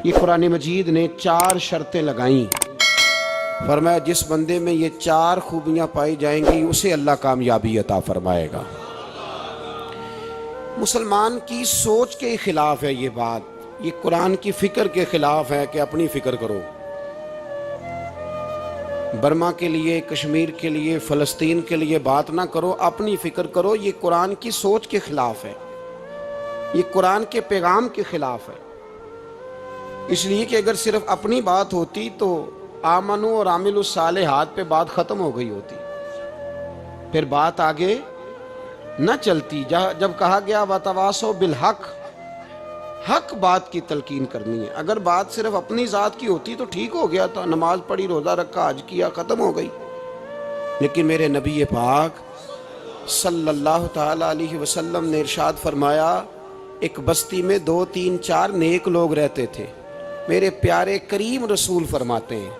ये कुरान मजीद ने 4 शर्तें लगाई। फरमाया जिस बंदे में ये 4 खूबियां पाई जाएंगी उसे अल्लाह कामयाबी अता फरमाएगा। मुसलमान की सोच के खिलाफ है ये बात, ये कुरान की फिक्र के खिलाफ है कि अपनी फिक्र करो। बर्मा के लिए, कश्मीर के लिए, फ़लस्तीन के लिए बात ना करो, अपनी फिक्र करो। ये कुरान की सोच के खिलाफ है, ये कुरान के पैगाम के खिलाफ है। इसलिए कि अगर सिर्फ अपनी बात होती तो आमनु और आमिलुस सालिहात पे बात खत्म हो गई होती, फिर बात आगे न चलती। जब कहा गया वतवासो बिल हक, हक बात की तलकीन करनी है। अगर बात सिर्फ अपनी ज़ात की होती तो ठीक हो गया था, नमाज पढ़ी, रोज़ा रखा, हज किया, ख़त्म हो गई। लेकिन मेरे नबी पाक सल्लल्लाहु ताला अलैहि वसल्लम ने इरशाद फरमाया, एक बस्ती में 2, 3, 4 नेक लोग रहते थे। मेरे प्यारे करीम रसूल फरमाते हैं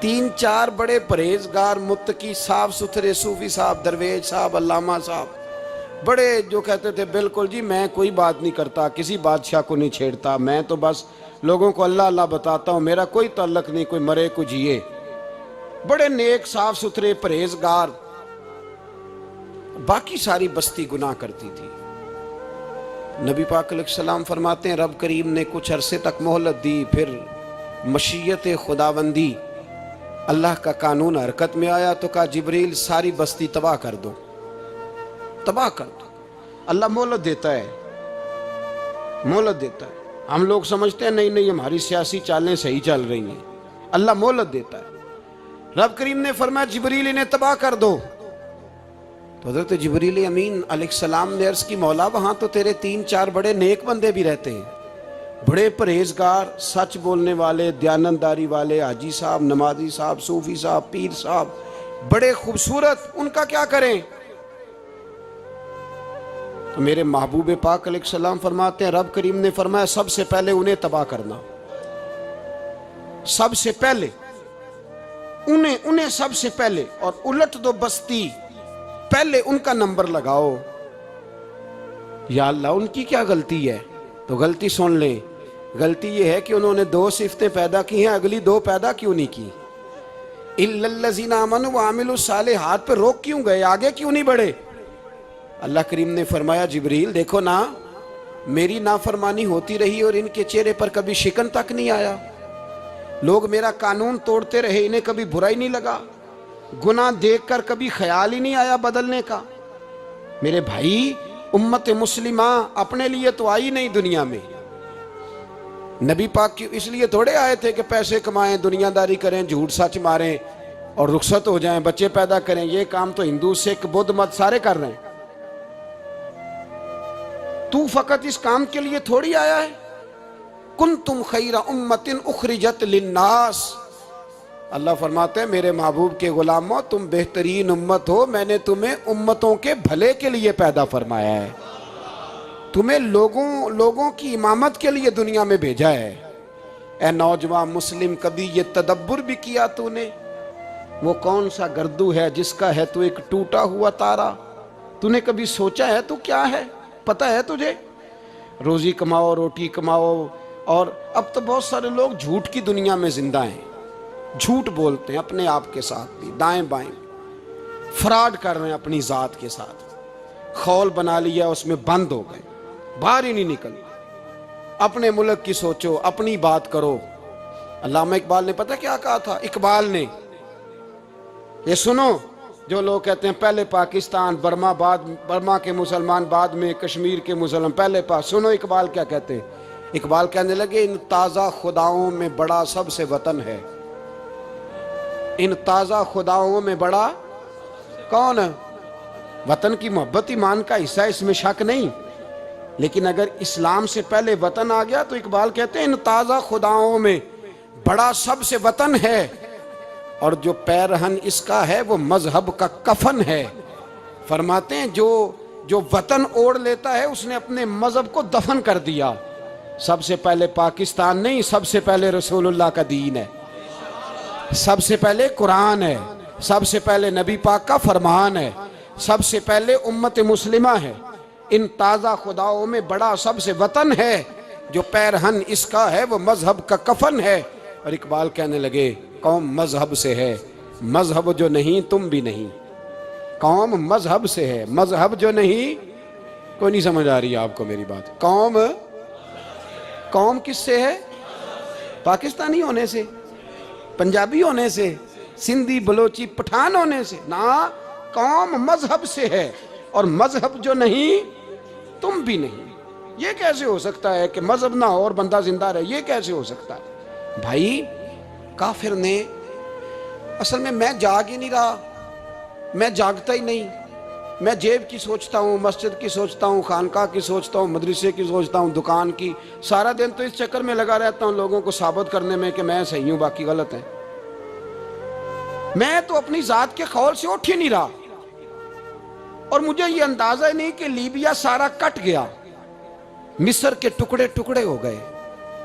3, 4 बड़े परहेजगार, मुत्तकी, साफ सुथरे सूफी साहब, दरवेज साहब, अल्लामा साहब, बड़े जो कहते थे बिल्कुल जी मैं कोई बात नहीं करता, किसी बादशाह को नहीं छेड़ता, मैं तो बस लोगों को अल्लाह अल्लाह बताता हूँ, मेरा कोई ताल्लुक नहीं, कोई मरे कोई जिए। बड़े नेक, साफ सुथरे, परहेजगार। बाकी सारी बस्ती गुनाह करती थी। नबी पाक अलैहिस्सलाम फरमाते हैं रब करीम ने कुछ अरसे तक मोहलत दी, फिर मशीयत खुदाबंदी, अल्लाह का कानून हरकत में आया तो कहा जिब्रील सारी बस्ती तबाह कर दो, तबाह कर दो। अल्लाह मोहलत देता है, मोहलत देता है। हम लोग समझते हैं नहीं नहीं हमारी सियासी चालें सही चल रही हैं, अल्लाह मोहलत देता है। रब करीम ने फरमाया जिब्रील इन्हें तबाह कर दो। तो हज़रत जिब्रील अमीन अलैहिस्सलाम ने अर्ज़ की मौला वहाँ तो तेरे 3, 4 बड़े नेक बंदे भी रहते हैं, बड़े परहेजगार, सच बोलने वाले, दयानतदारी वाले, हाजी साहब, नमाजी साहब, सूफी साहब, पीर साहब, बड़े खूबसूरत, उनका क्या करें? तो मेरे महबूब पाक अलैहिस्सलाम फरमाते हैं रब करीम ने फरमाया सबसे पहले उन्हें तबाह करना, सबसे पहले उन्हें सबसे पहले, और उलट दो बस्ती, पहले उनका नंबर लगाओ। या अल्लाह उनकी क्या गलती है? तो गलती सुन ले, गलती यह है कि उन्होंने 2 सिफतें पैदा की हैं, अगली 2 पैदा क्यों नहीं की? इल्लल्लज़ीना आमनु व आमिलुस सालिहात पे रोक क्यों गए, आगे क्यों नहीं बढ़े? अल्लाह करीम ने फरमाया जिब्रील देखो ना, मेरी नाफरमानी होती रही और इनके चेहरे पर कभी शिकन तक नहीं आया। लोग मेरा कानून तोड़ते रहे, इन्हें कभी बुरा ही नहीं लगा, गुनाह देखकर कभी ख्याल ही नहीं आया बदलने का। मेरे भाई उम्मत मुस्लिमा अपने लिए तो आई नहीं दुनिया में, नबी पाक की इसलिए थोड़े आए थे कि पैसे कमाएं, दुनियादारी करें, झूठ सच मारें और रुखसत हो जाएं, बच्चे पैदा करें। ये काम तो हिंदू, सिख, बुद्ध मत सारे कर रहे हैं। तू फकत इस काम के लिए थोड़ी आया है। कुंतुम खैरा उम्मतिन उखरिजत लिन्नास, अल्लाह फरमाते हैं मेरे महबूब के गुलामों तुम बेहतरीन उम्मत हो, मैंने तुम्हें उम्मतों के भले के लिए पैदा फरमाया है, तुम्हें लोगों की इमामत के लिए दुनिया में भेजा है। ए नौजवान मुस्लिम, कभी ये तदब्बुर भी किया तूने? वो कौन सा गर्दू है जिसका है तू एक टूटा हुआ तारा? तूने कभी सोचा है तू क्या है? पता है तुझे? रोजी कमाओ, रोटी कमाओ, और अब तो बहुत सारे लोग झूठ की दुनिया में जिंदा हैं, झूठ बोलते हैं अपने आप के साथ भी, दाएं बाएं फ्रॉड कर रहे हैं अपनी जात के साथ, खौल बना लिया उसमें बंद हो गए, बाहर ही नहीं निकल। अपने मुल्क की सोचो, अपनी बात करो। अल्लामा इकबाल ने पता क्या कहा था? इकबाल ने, ये सुनो, जो लोग कहते हैं पहले पाकिस्तान, बर्मा के मुसलमान बाद में, कश्मीर के मुसलमान पहले सुनो इकबाल क्या कहते हैं। इकबाल कहने लगे इन ताज़ा खुदाओं में बड़ा सबसे वतन है, इन ताज़ा खुदाओं में बड़ा कौन है? वतन की मोहब्बत ईमान का हिस्सा, इसमें शक नहीं। लेकिन अगर इस्लाम से पहले वतन आ गया तो इकबाल कहते हैं इन ताज़ा खुदाओं में बड़ा सबसे वतन है, और जो पैरहन इसका है वो मजहब का कफन है। फरमाते हैं जो वतन ओढ़ लेता है उसने अपने मजहब को दफन कर दिया। सबसे पहले पाकिस्तान नहीं, सबसे पहले रसूलुल्लाह का दीन है, सबसे पहले कुरान है, सबसे पहले नबी पाक का फरमान है, सबसे पहले उम्मत मुस्लिमा है। इन ताज़ा खुदाओं में बड़ा सबसे वतन है, जो पैरहन इसका है वो मजहब का कफन है। और इकबाल कहने लगे कौम मजहब से है, मजहब जो नहीं तुम भी नहीं। कौम मजहब से है, मजहब जो नहीं। कोई नहीं समझ आ रही है आपको मेरी बात? कौम किससे है? पाकिस्तानी होने से, पंजाबी होने से, सिंधी बलोची पठान होने से ना। कौम मजहब से है, और मजहब जो नहीं तुम भी नहीं। ये कैसे हो सकता है कि मजहब ना हो और बंदा जिंदा रहे? ये कैसे हो सकता है भाई? काफिर ने असल में, मैं जाग ही नहीं रहा, मैं जागता ही नहीं। मैं जेब की सोचता हूँ, मस्जिद की सोचता हूँ, खानका की सोचता हूँ, मदरसे की सोचता हूँ, दुकान की। सारा दिन तो इस चक्कर में लगा रहता हूँ लोगों को साबित करने में कि मैं सही हूँ बाकी गलत है। मैं तो अपनी जात के खौल से उठ ही नहीं रहा। और मुझे ये अंदाजा ही नहीं कि लीबिया सारा कट गया, मिस्र के टुकड़े टुकड़े हो गए।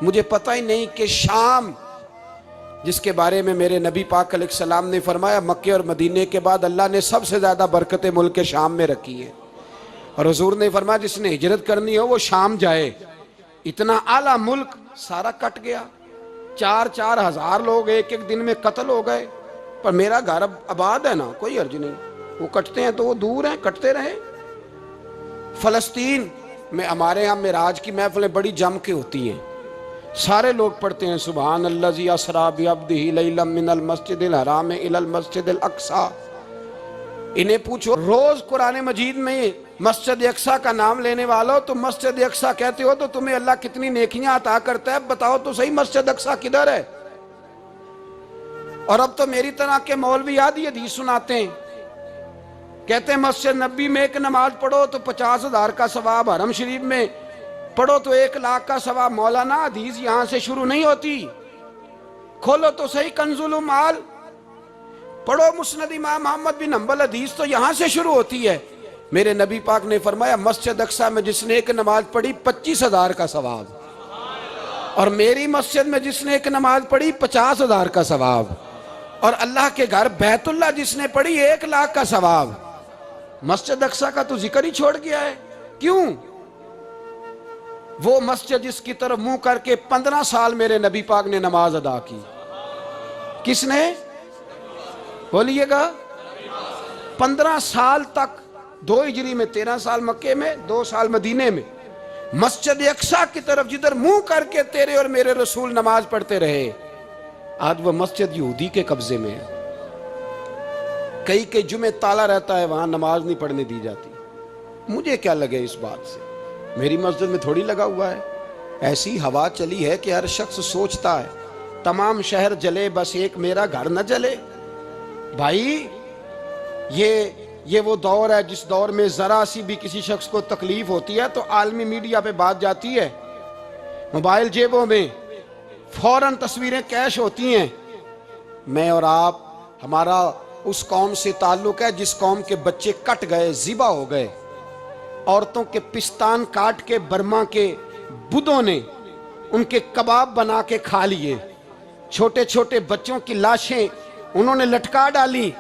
मुझे पता ही नहीं कि शाम, जिसके बारे में मेरे नबी पाक अलैहिस्सलाम ने फरमाया मक्के और मदीने के बाद अल्लाह ने सबसे ज्यादा बरकतें मुल्क शाम में रखी है। और हुजूर ने फरमाया जिसने हिजरत करनी हो वो शाम जाए। इतना आला मुल्क सारा कट गया। 4-4 हजार लोग एक एक दिन में कत्ल हो गए। पर मेरा घर अब आबाद है ना, कोई अर्ज नहीं। वो कटते हैं तो वो दूर हैं, कटते रहे। फलस्तीन में हमारे यहाँ मेराज की महफिलें बड़ी जम के होती हैं। सारे लोग पढ़ते हैं सुभान अल्लाज़ी असरा बिअब्दिही लैलन मिनल मस्जिदिल हराम इलल मस्जिदिल अक्सा। इन्हें पूछो रोज कुरान मजीद में मस्जिद अक्सा का नाम लेने वालों, तो मस्जिद अक्सा कहते हो तो तुम्हें अल्लाह कितनी नेकियां अता करता है? बताओ तो सही मस्जिद अक्सा किधर है? और अब तो मेरी तरह के मौलवी आदि हदीस सुनाते हैं, कहते हैं मस्जिद नबी में एक नमाज पढ़ो तो 50,000 का सवाब, हरम शरीफ में पढ़ो तो 1 लाख का सवाब। मौलाना हदीस यहां से शुरू नहीं होती। खोलो तो सही कंजुल माल, पढ़ो मुस्नद इमाम मोहम्मद बिन हंबल, हदीस तो यहां से शुरू होती है। मेरे नबी पाक ने फरमाया मस्जिद अक्सा में जिसने एक नमाज पढ़ी 25,000 का सवाब, और मेरी मस्जिद में जिसने एक नमाज पढ़ी 50,000 का सवाब, और अल्लाह के घर बैतुल्लाह जिसने पढ़ी 1 लाख का सवाब। मस्जिद अक्सा का तो जिक्र ही छोड़ गया है। क्यों? वो मस्जिद जिसकी तरफ मुंह करके 15 साल मेरे नबी पाक ने नमाज अदा की। किसने? बोलिएगा। 15 साल तक, 2 हिजरी में 13 साल मक्के में, 2 साल मदीने में, मस्जिद अक्सा की तरफ जिधर मुंह करके तेरे और मेरे रसूल नमाज पढ़ते रहे। आज वह मस्जिद यहूदी के कब्जे में है। कई जुमे ताला रहता है, वहां नमाज नहीं पढ़ने दी जाती। मुझे क्या लगे इस बात से? मेरी मस्जिद में थोड़ी लगा हुआ है। ऐसी हवा चली है कि हर शख्स सोचता है तमाम शहर जले बस एक मेरा घर न जले। भाई ये वो दौर है जिस दौर में जरा सी भी किसी शख्स को तकलीफ होती है तो आलमी मीडिया पे बात जाती है, मोबाइल जेबों में फौरन तस्वीरें कैश होती हैं। मैं और आप, हमारा उस कौम से ताल्लुक है जिस कौम के बच्चे कट गए, ज़िबा हो गए, औरतों के पिस्तान काट के बर्मा के बुद्धों ने उनके कबाब बना के खा लिए, छोटे छोटे बच्चों की लाशें उन्होंने लटका डाली।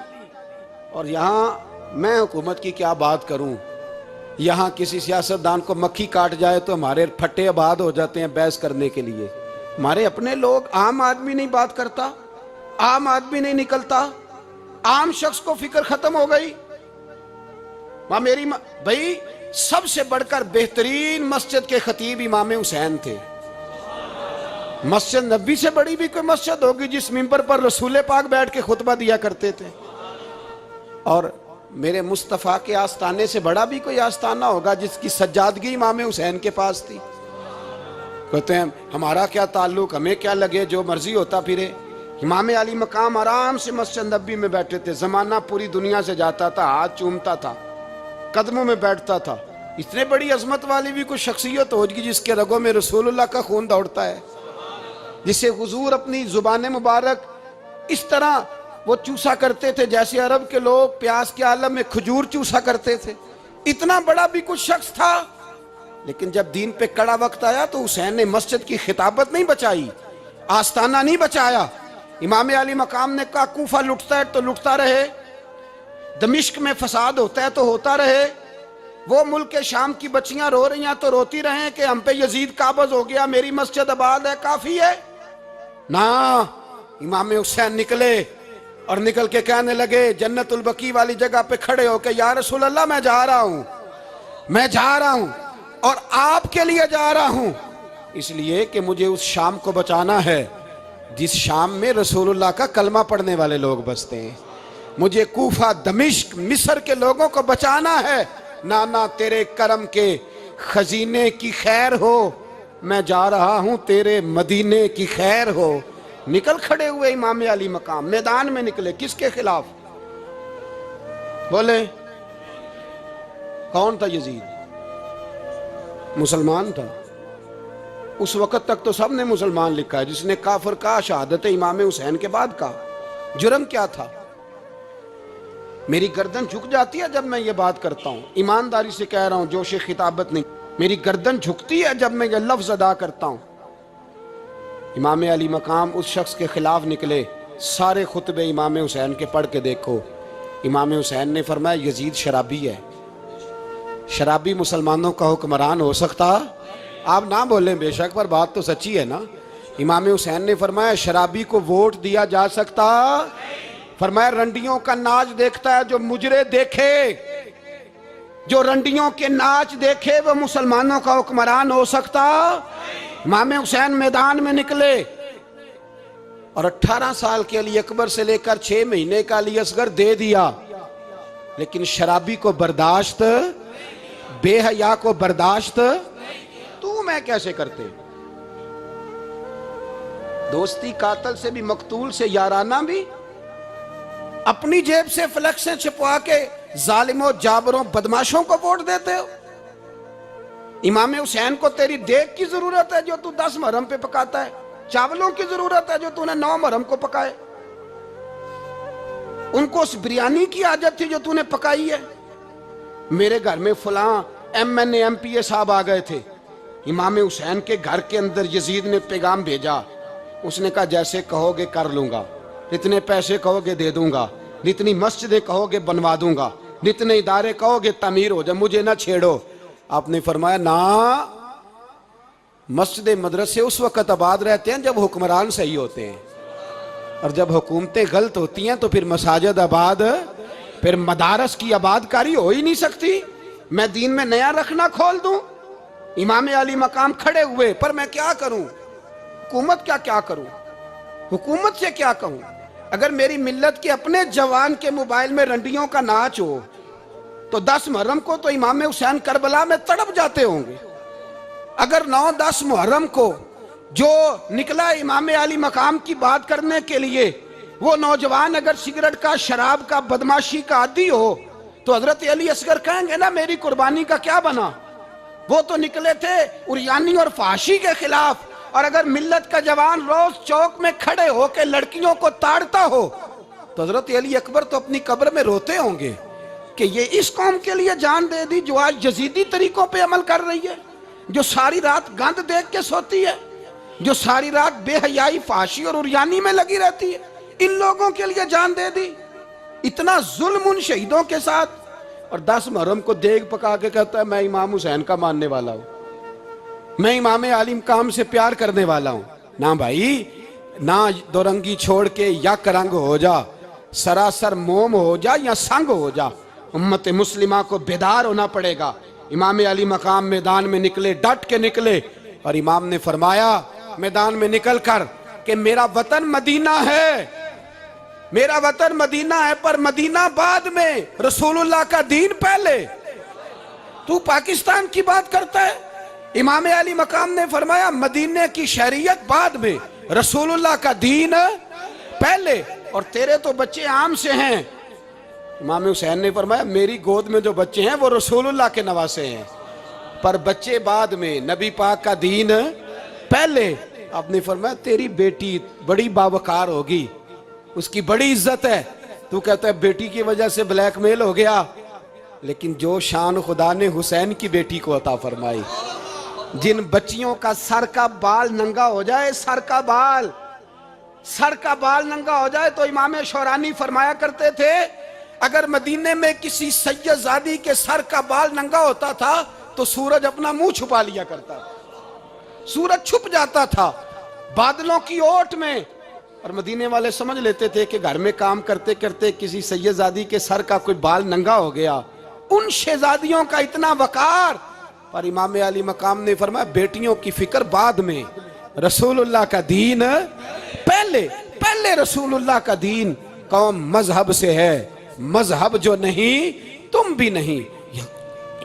और यहाँ मैं हुकूमत की क्या बात करूं, यहाँ किसी सियासतदान को मक्खी काट जाए तो हमारे फट्टे आबाद हो जाते हैं बहस करने के लिए। हमारे अपने लोग, आम आदमी नहीं बात करता, आम आदमी नहीं निकलता, आम शख्स को फिक्र खत्म हो गई। मेरी भाई सबसे बढ़कर बेहतरीन मस्जिद के खतीब इमाम हुसैन थे। मस्जिद नबी से बड़ी भी कोई मस्जिद होगी जिस मिंबर पर रसूल पाक बैठ के खुतबा दिया करते थे? और मेरे मुस्तफ़ा के आस्ताने से बड़ा भी कोई आस्ताना होगा जिसकी सज्जादगी इमाम हुसैन के पास थी? कहते हैं हमारा क्या ताल्लुक, हमें क्या लगे, जो मर्जी होता फिरे। इमाम अली मकाम आराम से मस्जिद नबी में बैठे थे। जमाना पूरी दुनिया से जाता था, हाथ चूमता था, कदमों में बैठता था। इतने बड़ी अजमत वाली भी कोई शख्सियत होगी जिसके रगों में रसूलुल्लाह का खून दौड़ता है, जिसे हुजूर अपनी जुबान मुबारक इस तरह वो चूसा करते थे जैसे अरब के लोग प्यास के आलम में खजूर चूसा करते थे। इतना बड़ा भी कुछ शख्स था। लेकिन जब दीन पे कड़ा वक्त आया तो हुसैन ने मस्जिद की खिताबत नहीं बचाई, आस्ताना नहीं बचाया। इमाम अली मकाम ने कहा कूफा लुटता है तो लुटता रहे, दमिश्क में फसाद होता है तो होता रहे, वो मुल्क के शाम की बच्चियां रो रही हैं तो रोती रहें कि हम पे यजीद काबज हो गया, मेरी मस्जिद आबाद है, काफी है ना। इमाम हुसैन निकले और निकल के कहने लगे जन्नतुल बकी वाली जगह पे खड़े होके, या रसूल अल्लाह मैं जा रहा हूं, मैं जा रहा हूं और आपके लिए जा रहा हूं, इसलिए कि मुझे उस शाम को बचाना है जिस शाम में रसूलुल्लाह का कलमा पढ़ने वाले लोग बसते हैं। मुझे कूफा, दमिश्क, मिस्र के लोगों को बचाना है। नाना तेरे करम के खजीने की खैर हो, मैं जा रहा हूं तेरे मदीने की खैर हो। निकल खड़े हुए इमाम अली मकाम, मैदान में निकले। किसके खिलाफ? बोले कौन था? यजीद मुसलमान था। उस वक्त तक तो सबने मुसलमान लिखा है, जिसने काफिर कहा शहादत इमाम हुसैन के बाद कहा। जुर्म क्या था? मेरी गर्दन झुक जाती है जब मैं ये बात करता हूं, ईमानदारी से कह रहा हूं, जोश खिताबत नहीं, मेरी गर्दन झुकती है जब मैं ये लफ्ज अदा करता हूं। इमाम अली मकाम उस शख्स के खिलाफ निकले। सारे खुतबे इमाम हुसैन के पढ़ के देखो। इमाम हुसैन ने फरमाया यजीद शराबी है। शराबी मुसलमानों का हुक्मरान हो सकता? आप ना बोलें बेशक, पर बात तो सच्ची है ना। इमाम हुसैन ने फरमाया शराबी को वोट दिया जा सकता? फरमाया रंडियों का नाच देखता है जो मुजरे देखे, जो रंडियों के नाच देखे वो मुसलमानों का हुक्मरान हो सकता? इमाम हुसैन मैदान में निकले और 18 साल के अली अकबर से लेकर 6 महीने का अली असगर दे दिया, लेकिन शराबी को बर्दाश्त, बेहया को बर्दाश्त तू मैं कैसे करते? दोस्ती कातल से भी, मकतूल से याराना भी, अपनी जेब से फ्लेक्सें छिपवा के जालिमों, जाबरों, बदमाशों को वोट देते हो। इमाम हुसैन को तेरी देग की जरूरत है जो तू 10 मुहर्रम पे पकाता है, चावलों की जरूरत है जो तूने 9 मुहर्रम को पकाए। उनको उस बिरयानी की आदत थी जो तूने पकाई है। मेरे घर में फलां MNA MPA साहब आ गए थे। इमाम हुसैन के घर के अंदर यजीद ने पैगाम भेजा। उसने कहा जैसे कहोगे कर लूंगा, जितने पैसे कहोगे दे दूंगा, जितनी मस्जिदें कहोगे बनवा दूंगा, जितने इदारे कहोगे तामीर हो जाए, मुझे ना छेड़ो। आपने फरमाया ना, मस्जिद मदरसे उस वक्त आबाद रहते हैं जब हुक्मरान सही होते हैं, और जब हुकूमतें गलत होती हैं तो फिर मसाजिद आबाद, फिर मदारस की आबादकारी हो ही नहीं सकती। मैं दीन में नया रखना खोल दूं? इमाम अली मकाम खड़े हुए, पर मैं क्या करूं? हुकूमत क्या करूं? हुकूमत से क्या कहूं? अगर मेरी मिल्लत के अपने जवान के मोबाइल में रंडियों का नाच हो तो 10 मुहर्रम को तो इमाम हुसैन करबला में तड़प जाते होंगे। अगर 9-10 मुहर्रम को जो निकला इमाम अली मकाम की बात करने के लिए, वो नौजवान अगर सिगरेट का, शराब का, बदमाशी का आदी हो तो हजरत अली असगर कहेंगे ना मेरी कुर्बानी का क्या बना? वो तो निकले थे उरियानी और फाशी के खिलाफ। और अगर मिल्लत का जवान रोज चौक में खड़े होकर लड़कियों को ताड़ता हो तो हजरत अली अकबर तो अपनी कब्र में रोते होंगे कि ये इस कौम के लिए जान दे दी जो आज यजीदी तरीकों पे अमल कर रही है, जो सारी रात गंद देख के सोती है, जो सारी रात बेहयाई, फाशी और उरियानी में लगी रहती है। इन लोगों के लिए जान दे दी। इतना जुल्म उन शहीदों के साथ। और 10 मुहर्रम को देग पका के कहता है मैं इमाम हुसैन का मानने वाला हूं, मैं इमाम अली मकाम से प्यार करने वाला हूं। ना भाई ना, दोरंगी छोड़ के यक रंग हो जा, सरासर मोम हो जा या संग हो जा, उम्मत मुस्लिमा को बेदार होना पड़ेगा। इमाम अली मकाम मैदान में निकले, डट के निकले, और इमाम ने फरमाया मैदान में निकल कर कि मेरा वतन मदीना है, मेरा वतन मदीना है, पर मदीना बाद में, रसूलुल्लाह का दीन पहले। तू पाकिस्तान की बात करता है। इमाम अली मकाम ने फरमाया मदीने की शरीयत बाद में, रसूलुल्लाह का दीन पहले, और तेरे तो बच्चे आम से हैं। इमाम हुसैन ने फरमाया मेरी गोद में जो बच्चे हैं वो रसूलुल्लाह के नवासे हैं, पर बच्चे बाद में, नबी पाक का दीन पहले। आपने फरमाया तेरी बेटी बड़ी बावकार होगी, उसकी बड़ी इज्जत है, तू कहता है बेटी की वजह से ब्लैकमेल हो गया। लेकिन जो शान खुदा ने हुसैन की बेटी को अता फरमाई, जिन बच्चियों का सर का बाल नंगा हो जाए, सर का बाल नंगा हो जाए, तो इमाम शौरानी फरमाया करते थे अगर मदीने में किसी सैयदजादी के सर का बाल नंगा होता था तो सूरज अपना मुंह छुपा लिया करता था, सूरज छुप जाता था बादलों की ओट में। और मदीने वाले समझ लेते थे कि घर में काम करते करते किसी सैयदजादी के सर का कोई बाल नंगा हो गया। उन शहजादियों का इतना वकार। पर इमाम अली मकाम ने फरमाया बेटियों की फिक्र बाद में, रसूलुल्लाह का दीन पहले। पहले रसूलुल्लाह का दीन कौम मजहब से है, मजहब जो नहीं तुम भी नहीं।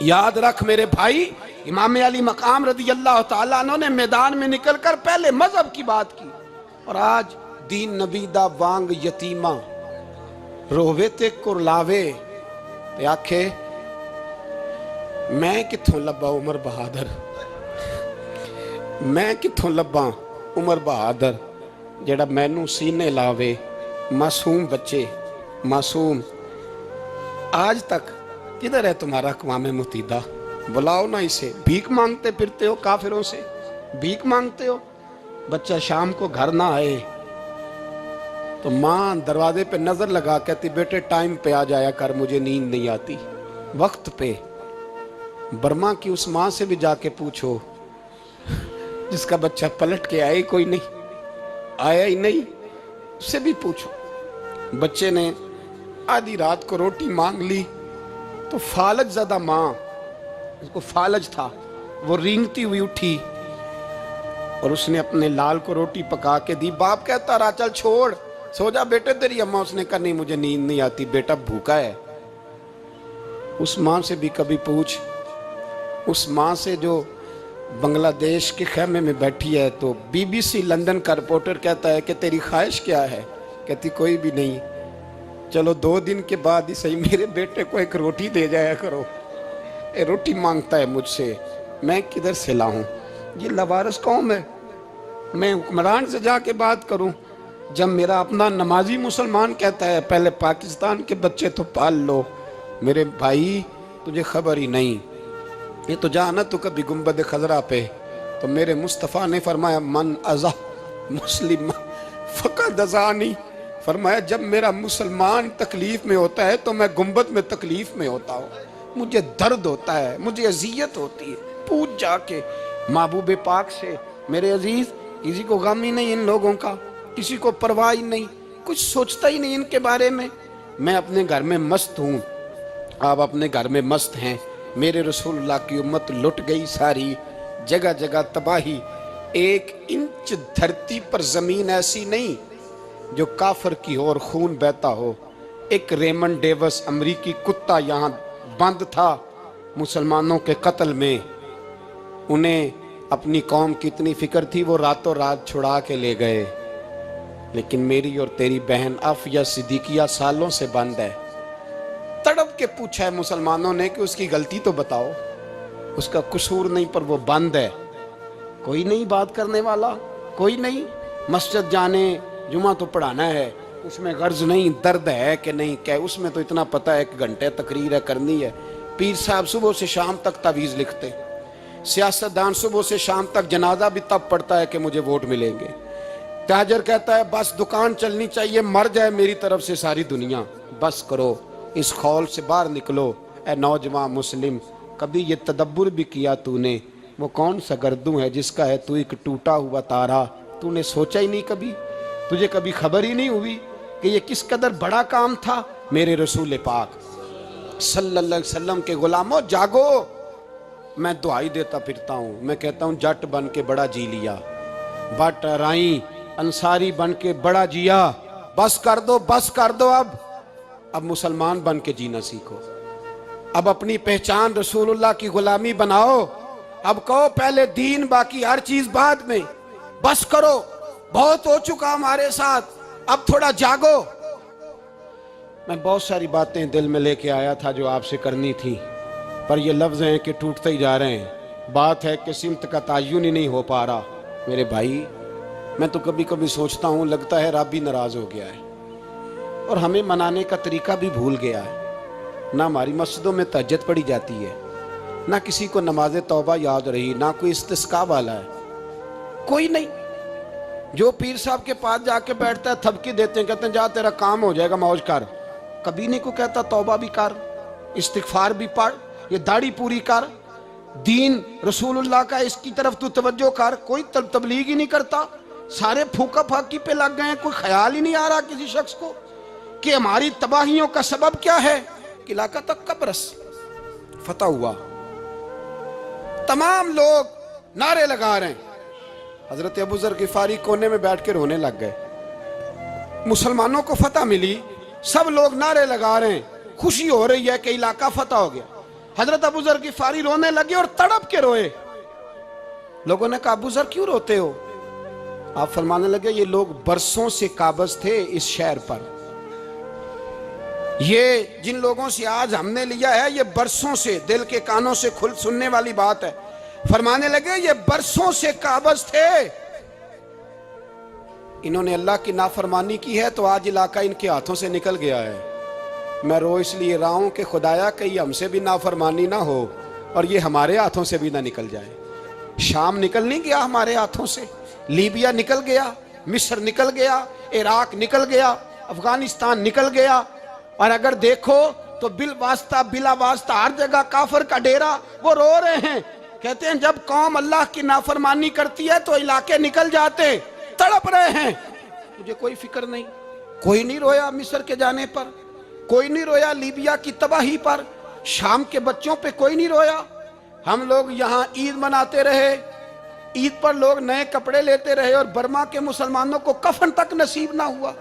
याद रख मेरे भाई, इमाम अली मकाम रज़ी अल्लाह तआला अन्हु ने मैदान में निकलकर पहले मजहब की बात की। और आज दीन नबी दा वांग यतीमा रोवे ते कुरलावे ते आखे मैं किथों लब्बा उमर बहादुर, मैं किथों लब्बा उमर बहादुर जेड़ा मैनू सीने लावे। मासूम बच्चे, मासूम। आज तक किधर है तुम्हारा अक़वाम मुत्तहिदा? बुलाओ ना इसे। भीख मांगते फिरते हो, काफिरों से भीख मांगते हो। बच्चा शाम को घर ना आए तो माँ दरवाजे पे नजर लगा कहती बेटे टाइम पे आ जाया कर, मुझे नींद नहीं आती। वक्त पे। बर्मा की उस माँ से भी जाके पूछो जिसका बच्चा पलट के आया ही कोई नहीं, आया ही नहीं, उससे भी पूछो। बच्चे ने आधी रात को रोटी मांग ली तो फालज ज़्यादा माँ, उसको फालज था, वो रेंगती हुई उठी और उसने अपने लाल को रोटी पका के दी। बाप कहता रहा चल छोड़, सो जा बेटे तेरी अम्मा। उसने कहा नहीं मुझे नींद नहीं आती, बेटा भूखा है। उस माँ से भी कभी पूछ, उस माँ से जो बांग्लादेश के खेमे में बैठी है। तो BBC लंदन का रिपोर्टर कहता है कि तेरी ख्वाहिश क्या है? कहती कोई भी नहीं, चलो 2 दिन के बाद ही सही मेरे बेटे को एक रोटी दे जाया करो। ये रोटी मांगता है मुझसे, मैं किधर से लाऊं? ये लवारस कौम है, मैं हुक्मरान से जाके बात करूं? जब मेरा अपना नमाजी मुसलमान कहता है पहले पाकिस्तान के बच्चे तो पाल लो। मेरे भाई तुझे खबर ही नहीं, ये तो जाना तो कभी गुंबद खजरा पे तो मेरे मुस्तफ़ा ने फरमाया मन अज़ा मुस्लिम फ़क़द अज़ानी। फरमाया जब मेरा मुसलमान तकलीफ में होता है तो मैं गुंबद में तकलीफ में होता हूँ, मुझे दर्द होता है, मुझे अजियत होती है। पूछ जाके महबूब पाक से। मेरे अजीज, किसी को गम ही नहीं इन लोगों का, किसी को परवाह ही नहीं, कुछ सोचता ही नहीं इनके बारे में। मैं अपने घर में मस्त हूँ, आप अपने घर में मस्त हैं। मेरे रसूलुल्लाह की उम्मत लुट गई सारी, जगह जगह तबाही। 1 इंच धरती पर जमीन ऐसी नहीं जो काफिर की हो और खून बहता हो। एक रेमंड डेविस अमरीकी कुत्ता यहाँ बंद था मुसलमानों के कत्ल में। उन्हें अपनी कौम की इतनी फिक्र थी, वो रातों रात छुड़ा के ले गए। लेकिन मेरी और तेरी बहन आफिया सिद्दीकिया सालों से बंद है। तड़प के पूछा है मुसलमानों ने कि उसकी गलती तो बताओ, उसका कसूर नहीं पर वो बंद है। कोई नहीं बात करने वाला, कोई नहीं। मस्जिद जाने, जुमा तो पढ़ाना है, उसमें गर्ज नहीं, दर्द है कि नहीं क्या, उसमें तो इतना पता है 1 घंटे तकरीर है करनी है। पीर साहब सुबह से शाम तक तावीज़ लिखते, सियासतदान सुबह से शाम तक जनाजा भी तब पड़ता है कि मुझे वोट मिलेंगे। ताजर कहता है बस दुकान चलनी चाहिए, मर जाए मेरी तरफ से सारी दुनिया। बस करो, इस खौल से बाहर निकलो। ए नौजवान मुस्लिम, कभी ये तदब्बुर भी किया तूने? वो कौन सा गर्दू है जिसका है तू एक टूटा हुआ तारा? तूने सोचा ही नहीं कभी? तुझे कभी खबर ही नहीं हुई कि ये किस कदर बड़ा काम था? मेरे रसूल पाक सल्लल्लाहु अलैहि वसल्लम के गुलामों जागो। मैं दुआई देता फिरता हूँ, मैं कहता हूँ जट बन के बड़ा जी लिया, बट राई अंसारी बन के बड़ा जिया। बस कर दो, बस कर दो। अब मुसलमान बन के जीना सीखो। अब अपनी पहचान रसूलुल्लाह की गुलामी बनाओ। अब कहो पहले दीन, बाकी हर चीज बाद में। बस करो, बहुत हो चुका हमारे साथ, अब थोड़ा जागो। मैं बहुत सारी बातें दिल में लेके आया था जो आपसे करनी थी, पर ये लफ्ज हैं कि टूटते ही जा रहे हैं। बात है कि सिमत का तायुन ही नहीं हो पा रहा। मेरे भाई, मैं तो कभी कभी सोचता हूँ लगता है रब भी नाराज हो गया है और हमें मनाने का तरीका भी भूल गया है। ना हमारी मस्जिदों में तहज्जुद पढ़ी जाती है, ना किसी को नमाज तौबा याद रही, ना कोई इस्तिस्का वाला है, कोई नहीं। जो पीर साहब के पास जाके बैठता है थपकी देते हैं, कहते हैं जा तेरा काम हो जाएगा, मौज कर। कभी नहीं को कहता तौबा भी कर, इस्तिगफार भी पढ़, ये दाढ़ी पूरी कर, दीन रसूलुल्लाह का इसकी तरफ तू तवज्जो कर। कोई तबलीग ही नहीं करता, सारे फूका फाकी पे लग गए हैं। कोई ख्याल ही नहीं आ रहा किसी शख्स को कि हमारी तबाहियों का सबब क्या है। कि इलाका तक का बरस फतह हुआ, तमाम लोग नारे लगा रहे हैं। हजरत अबू ज़र गिफारी कोने में बैठ के रोने लग गए। मुसलमानों को फतह मिली, सब लोग नारे लगा रहे हैं, खुशी हो रही है कि इलाका फतह हो गया। हजरत अबू ज़र गिफारी रोने लगे और तड़प के रोए। लोगों ने कहा अबू ज़र क्यों रोते हो? आप फरमाने लगे ये लोग बरसों से काबज थे इस शहर पर, ये जिन लोगों से आज हमने लिया है ये बरसों से, दिल के कानों से खुल सुनने वाली बात है। फरमाने लगे ये बरसों से काबज थे, इन्होंने अल्लाह की नाफरमानी की है तो आज इलाका इनके हाथों से निकल गया है। मैं रो इसलिए रहा हूं कि खुदाया कहीं हमसे भी नाफरमानी ना हो और ये हमारे हाथों से भी ना निकल जाए। शाम निकल नहीं गया हमारे हाथों से, लीबिया निकल गया, मिस्र निकल गया, इराक निकल गया, अफगानिस्तान निकल गया। और अगर देखो तो बिला वास्ता हर जगह काफर का डेरा। वो रो रहे हैं, कहते हैं जब कौम अल्लाह की नाफरमानी करती है तो इलाके निकल जाते, तड़प रहे हैं। मुझे कोई फिक्र नहीं, कोई नहीं रोया मिस्र के जाने पर, कोई नहीं रोया लीबिया की तबाही पर, शाम के बच्चों पे कोई नहीं रोया। हम लोग यहाँ ईद मनाते रहे, ईद पर लोग नए कपड़े लेते रहे और बर्मा के मुसलमानों को कफन तक नसीब ना हुआ।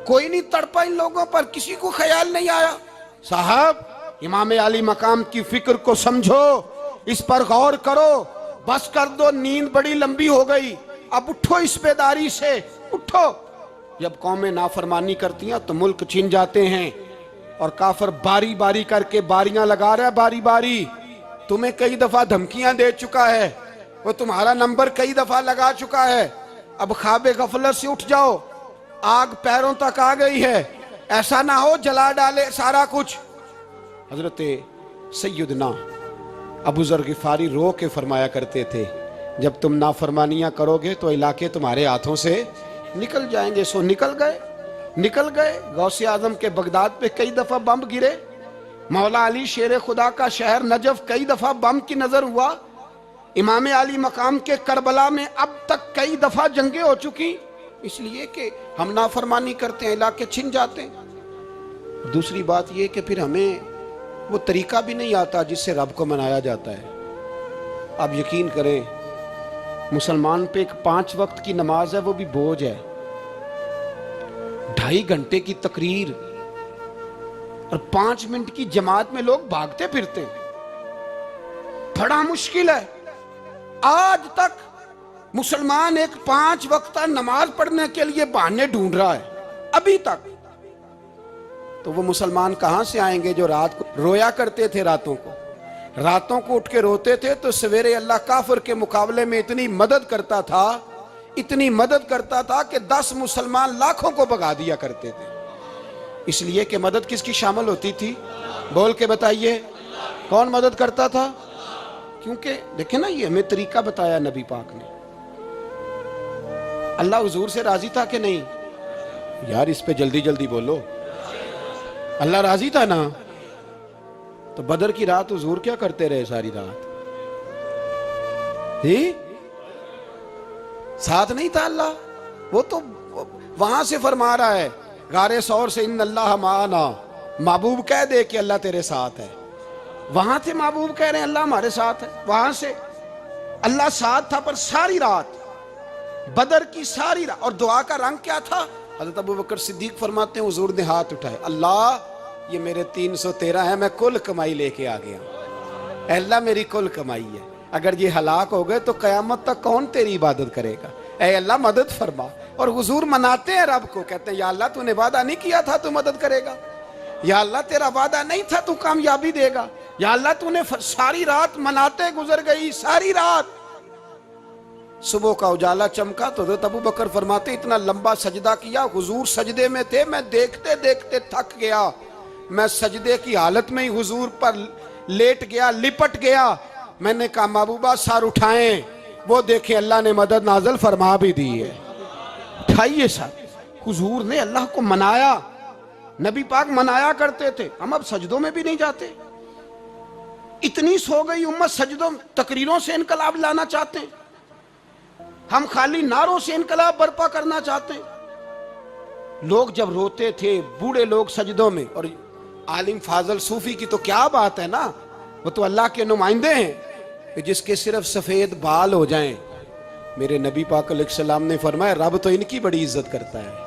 कोई नहीं तड़पा इन लोगों पर, किसी को ख्याल नहीं आया। साहब इमाम अली मकाम की फिक्र को समझो, इस पर गौर करो, बस कर दो, नींद बड़ी लंबी हो गई, अब उठो इस बेदारी से, उठो। जब कौमें नाफरमानी करती हैं तो मुल्क छिन जाते हैं और काफर बारी बारी करके बारियां लगा रहा है, बारी बारी। तुम्हें कई दफा धमकियां दे चुका है, वो तुम्हारा नंबर कई दफा लगा चुका है। अब ख्वाबे गफलत से उठ जाओ, आग पैरों तक आ गई है, ऐसा ना हो जला डाले सारा कुछ। हजरत सैयदना अबू ज़र गिफारी रो के फरमाया करते थे जब तुम नाफरमानियां करोगे तो इलाके तुम्हारे हाथों से निकल जाएंगे। सो निकल गए, निकल गए। गौसे आजम के बगदाद पे कई दफा बम गिरे, मौला अली शेर खुदा का शहर नजफ कई दफा बम की नजर हुआ, इमाम अली मकाम के करबला में अब तक कई दफा जंगें हो चुकी, इसलिए कि हम नाफरमानी करते हैं, इलाके छिन जाते हैं। दूसरी बात यह कि फिर हमें वो तरीका भी नहीं आता जिससे रब को मनाया जाता है। आप यकीन करें, मुसलमान पे एक 5 वक्त की नमाज है, वो भी बोझ है। 2.5 घंटे की तकरीर और 5 मिनट की जमात में लोग भागते फिरते हैं, बड़ा मुश्किल है। आज तक मुसलमान एक 5 वक्त नमाज पढ़ने के लिए बहाने ढूंढ रहा है अभी तक। तो वो मुसलमान कहां से आएंगे जो रात को रोया करते थे, रातों को उठ के रोते थे तो सवेरे अल्लाह काफिर के मुकाबले में इतनी मदद करता था, इतनी मदद करता था कि 10 मुसलमान लाखों को भगा दिया करते थे। इसलिए कि मदद किसकी शामिल होती थी? बोल के बताइए, कौन मदद करता था? क्योंकि देखे ना, ये हमें तरीका बताया नबी पाक ने। अल्लाह हुजूर से राजी था कि नहीं? यार इस पे जल्दी जल्दी बोलो। अल्लाह राजी था ना? तो बदर की रात हुजूर क्या करते रहे सारी रात? ही साथ नहीं था अल्लाह? वो तो वहां से फरमा रहा है गारे सौर से, इन अल्लाह माना। महबूब कह दे कि अल्लाह तेरे साथ है। वहां थे महबूब कह रहे हैं अल्लाह हमारे साथ है। वहां से अल्लाह साथ था, पर सारी रात, बदर की सारी रात। और दुआ का रंग क्या था? हज़रत अबू बकर सिद्दीक फरमाते हैं हुजूर ने हाथ उठाए, अल्लाह ये मेरे 313 है, मैं कुल कमाई लेके आ गया। अल्लाह मेरी कुल कमाई है, अगर ये हलाक हो गए तो कयामत तक कौन तेरी इबादत करेगा? ऐ अल्लाह मदद फरमा। और हुजूर मनाते हैं रब को, कहते हैं या अल्लाह तूने वादा नहीं किया था तू मदद करेगा, या अल्लाह तेरा वादा नहीं था तू कामयाबी देगा, या अल्लाह तूने सारी रात मनाते गुजर गई, सारी रात। सुबह का उजाला चमका तो हज़रत अबू बकर फरमाते इतना लंबा सजदा किया, हुजूर सजदे में थे, मैं देखते देखते थक गया, मैं सजदे की हालत में ही हुजूर पर लेट गया, लिपट गया। मैंने कहा महबूबा सर उठाएं, वो देखे अल्लाह ने मदद नाज़िल फरमा भी दी है। उठाइए सर। हुजूर ने अल्लाह को मनाया, नबी पाक मनाया करते थे, हम अब सजदों में भी नहीं जाते। इतनी सो गई उम्मत, सजदों तकरीरों से इनकलाब लाना चाहते हैं, हम खाली नारों से इनकलाब बर्पा करना चाहते हैं। लोग जब रोते थे, बूढ़े लोग सजदों में, और आलिम फाजल सूफी की तो क्या बात है ना, वो तो अल्लाह के नुमाइंदे हैं कि जिसके सिर्फ सफेद बाल हो जाएं। मेरे नबी पाक अलैहिस्सलाम ने फरमाया रब तो इनकी बड़ी इज्जत करता है।